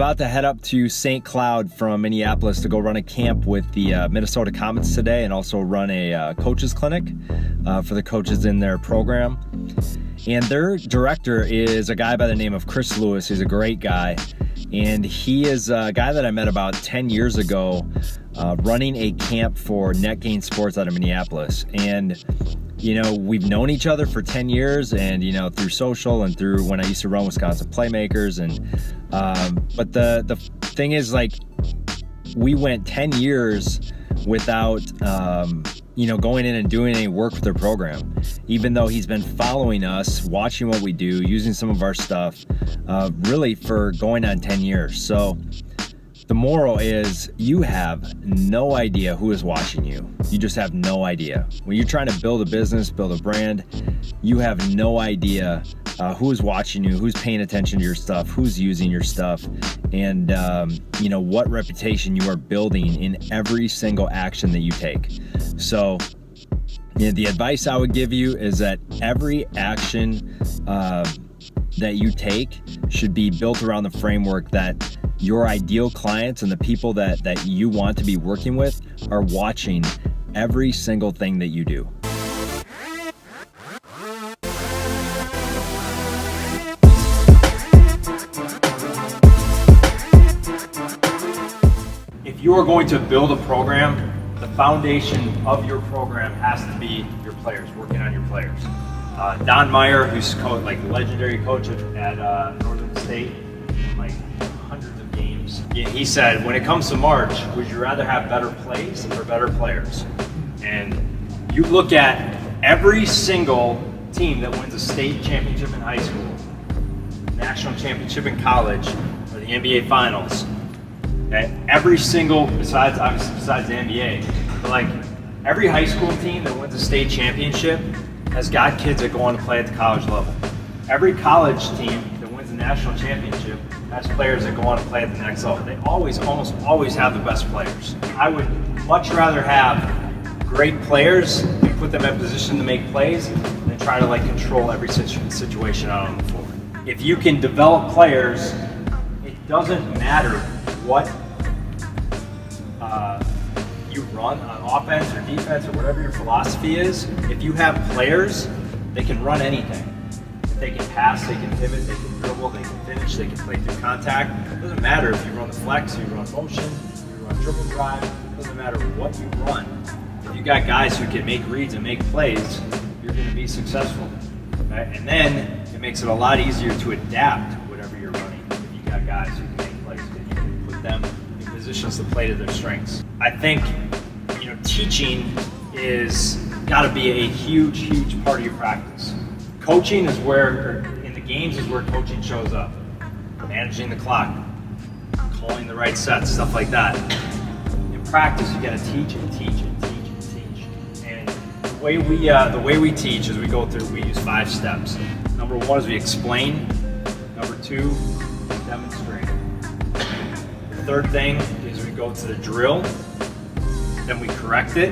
about to head up to St. Cloud from Minneapolis to go run a camp with the Minnesota Comets today, and also run a coaches clinic for the coaches in their program. And their director is a guy by the name of Chris Lewis. He's a great guy, and he is a guy that I met about 10 years ago running a camp for Net Gain Sports out of Minneapolis. And you know, we've known each other for 10 years, and, you know, through social and through when I used to run Wisconsin Playmakers. And, but the thing is, like, we went 10 years without, you know, going in and doing any work with their program, even though he's been following us, watching what we do, using some of our stuff, really for going on 10 years. So the moral is, you have no idea who is watching you. You just have no idea. When you're trying to build a business, build a brand, you have no idea who is watching you, who's paying attention to your stuff, who's using your stuff, and you know, what reputation you are building in every single action that you take. So, you know, the advice I would give you is that every action that you take should be built around the framework that your ideal clients and the people that you want to be working with are watching every single thing that you do. If you are going to build a program, the foundation of your program has to be your players, working on your players. Don Meyer, who's legendary coach at Northern State, like hundreds of games. He said, when it comes to March, would you rather have better plays or better players? And you look at every single team that wins a state championship in high school, national championship in college, or the NBA finals. Okay? Every single, besides the NBA, but like every high school team that wins a state championship has got kids that go on to play at the college level. Every college team that wins the national championship has players that go on to play at the next level. They almost always have the best players. I would much rather have great players and put them in position to make plays than try to like control every situation out on the floor. If you can develop players, it doesn't matter what you run on offense or defense or whatever your philosophy is. If you have players, they can run anything. They can pass, they can pivot, they can dribble, they can finish, they can play through contact. It doesn't matter if you run the flex, you run motion, you run dribble drive. It doesn't matter what you run. If you got guys who can make reads and make plays, you're going to be successful. Right? And then it makes it a lot easier to adapt to whatever you're running. If you got guys who can make plays, then you can put them in positions to play to their strengths. I think, you know, teaching is got to be a huge part of your practice. Coaching is where, in the games, is where coaching shows up. Managing the clock, calling the right sets, stuff like that. In practice, you got to teach and teach and teach and teach. And the way we teach is we go through. We use 5 steps. Number 1 is we explain. Number 2 is demonstrate. The third thing is we go to the drill. Then we correct it.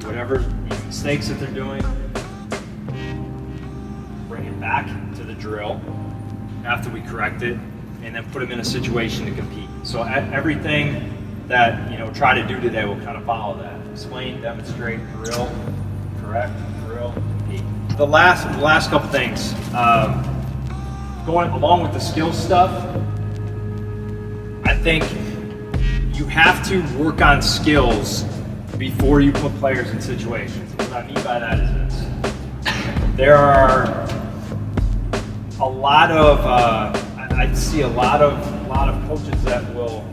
Whatever mistakes that they're doing. Bring it back to the drill after we correct it, and then put them in a situation to compete. So everything that, you know, try to do today will kind of follow that. Explain, demonstrate, drill, correct, drill, compete. The last couple things, going along with the skill stuff, I think you have to work on skills before you put players in situations. What I mean by that is this. There are a lot of, I see a lot of coaches that will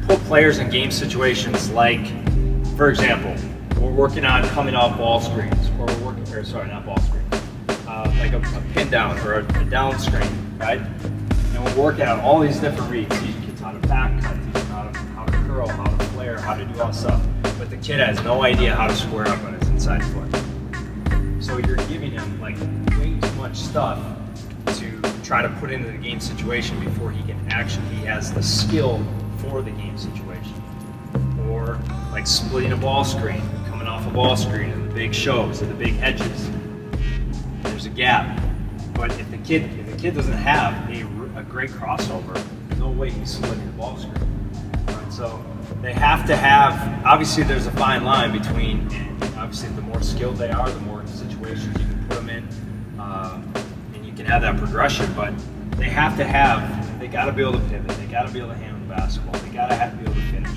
put players in game situations like, for example, we're working on coming off ball screens, or we're working, or sorry, not ball screen, like a pin down or a down screen, right? And we're working on all these different reads, teaching kids how to back cut, teaching how to curl, how to flare, how to do all stuff. But the kid has no idea how to square up on his inside foot. So you're giving him like way too much stuff to try to put into the game situation before he has the skill for the game situation. Or like splitting a ball screen, coming off a ball screen, and the big shows and the big hedges. There's a gap. But if the kid doesn't have a great crossover, no way he's splitting the ball screen. Right? So they have to have, obviously there's a fine line between, and obviously the more skilled they are, the more situations you can put them in, and you can have that progression, but they have to have, they got to be able to pivot, they got to be able to handle the basketball, they got to be able to finish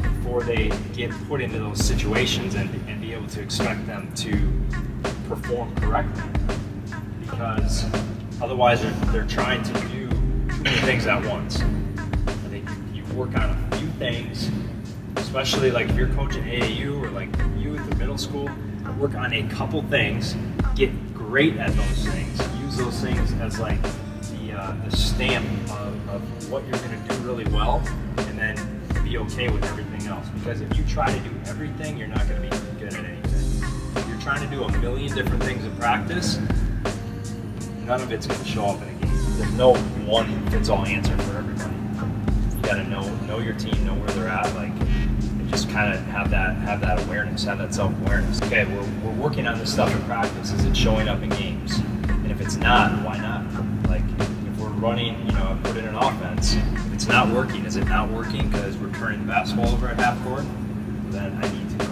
before they get put into those situations and be able to expect them to perform correctly. Because otherwise they're trying to do too many things at once. I think you work on a few things, especially like if you're coaching AAU or like youth or middle school, work on a couple things, get great at those things, use those things as like the stamp of what you're going to do really well, and then be okay with everything else. Because if you try to do everything, you're not going to be good at anything. If you're trying to do a million different things in practice, none of it's going to show up in a game. There's no one-fits-all answer for everybody. You got to know your team, know where they're at, like, and just kind of have that awareness, have that self-awareness. Okay, we're working on this stuff in practice. Is it showing up in games? And if it's not, why not? Like, if we're running, I put in an offense. If it's not working, is it not working because we're turning the basketball over at half court? Then I need to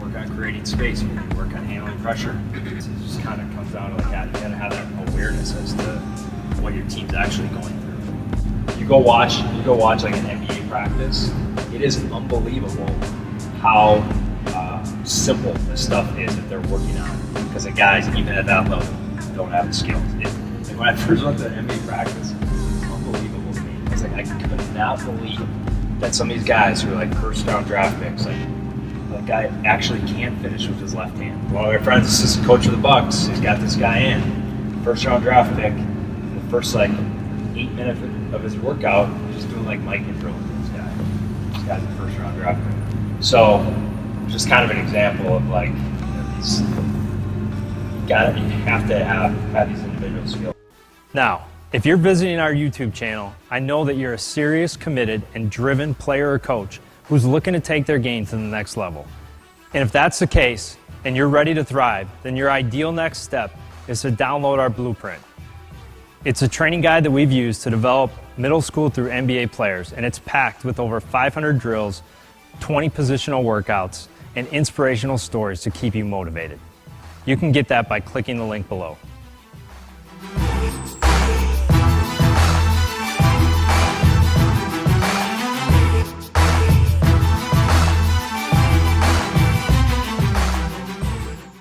work on creating space. We need to work on handling pressure. It just kind of comes down to like that. You got to have that awareness as to what your team's actually going through. You go watch like an NBA practice. It is unbelievable how simple this stuff is that they're working on, because the guys even at that level don't have the skills. When I first went to NBA practice, it was unbelievable to me. I was like, I could not believe that some of these guys who are like first round draft picks, like that guy actually can't finish with his left hand. One of my friends, assistant coach of the Bucks, he's got this guy in, first round draft pick. In the first like 8 minutes of his workout, just doing like mic control with this guy. This guy's a first round draft pick. So just kind of an example of like these. You have to have these individual skills. Now, if you're visiting our YouTube channel, I know that you're a serious, committed, and driven player or coach who's looking to take their game to the next level. And if that's the case, and you're ready to thrive, then your ideal next step is to download our blueprint. It's a training guide that we've used to develop middle school through NBA players, and it's packed with over 500 drills, 20 positional workouts, and inspirational stories to keep you motivated. You can get that by clicking the link below.